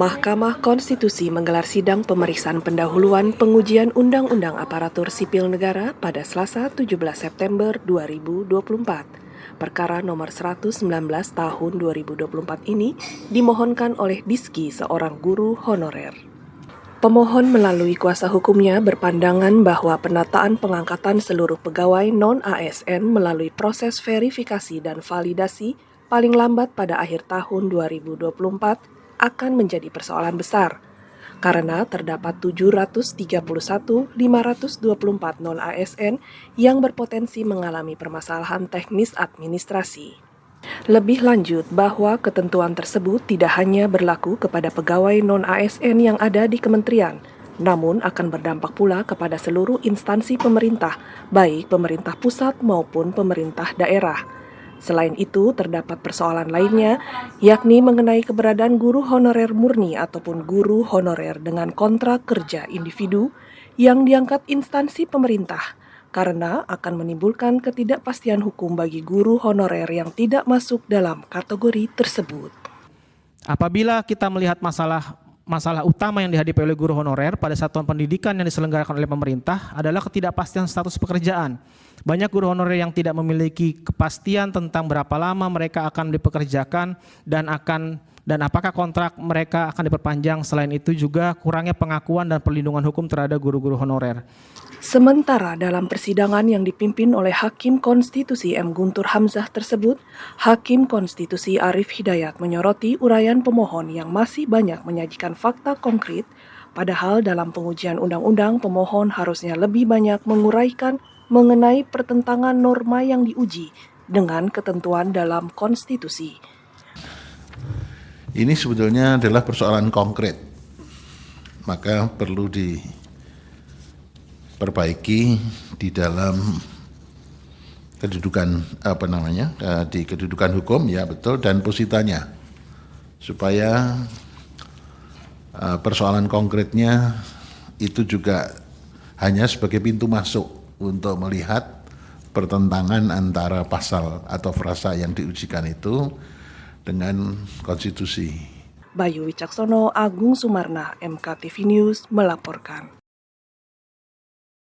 Mahkamah Konstitusi menggelar sidang pemeriksaan pendahuluan pengujian Undang-Undang Aparatur Sipil Negara pada Selasa 17 September 2024. Perkara nomor 119 tahun 2024 ini dimohonkan oleh Diski, seorang guru honorer. Pemohon melalui kuasa hukumnya berpandangan bahwa penataan pengangkatan seluruh pegawai non-ASN melalui proses verifikasi dan validasi paling lambat pada akhir tahun 2024 akan menjadi persoalan besar, karena terdapat 731.524 non-ASN yang berpotensi mengalami permasalahan teknis administrasi. Lebih lanjut bahwa ketentuan tersebut tidak hanya berlaku kepada pegawai non-ASN yang ada di kementerian, namun akan berdampak pula kepada seluruh instansi pemerintah, baik pemerintah pusat maupun pemerintah daerah. Selain itu, terdapat persoalan lainnya, yakni mengenai keberadaan guru honorer murni ataupun guru honorer dengan kontrak kerja individu yang diangkat instansi pemerintah, karena akan menimbulkan ketidakpastian hukum bagi guru honorer yang tidak masuk dalam kategori tersebut. Apabila kita melihat masalah utama yang dihadapi oleh guru honorer pada satuan pendidikan yang diselenggarakan oleh pemerintah adalah ketidakpastian status pekerjaan. Banyak guru honorer yang tidak memiliki kepastian tentang berapa lama mereka akan dipekerjakan dan apakah kontrak mereka akan diperpanjang. Selain itu juga kurangnya pengakuan dan perlindungan hukum terhadap guru-guru honorer. Sementara dalam persidangan yang dipimpin oleh Hakim Konstitusi M. Guntur Hamzah tersebut, Hakim Konstitusi Arief Hidayat menyoroti uraian pemohon yang masih banyak menyajikan fakta konkret, padahal dalam pengujian undang-undang pemohon harusnya lebih banyak menguraikan mengenai pertentangan norma yang diuji dengan ketentuan dalam konstitusi. Ini sebetulnya adalah persoalan konkret, maka perlu diperbaiki di dalam kedudukan di kedudukan hukum, ya betul, dan positanya, supaya persoalan konkretnya itu juga hanya sebagai pintu masuk untuk melihat pertentangan antara pasal atau frasa yang diujikan itu dengan konstitusi. Bayu Wicaksono, Agung Sumarna, MKTV News melaporkan.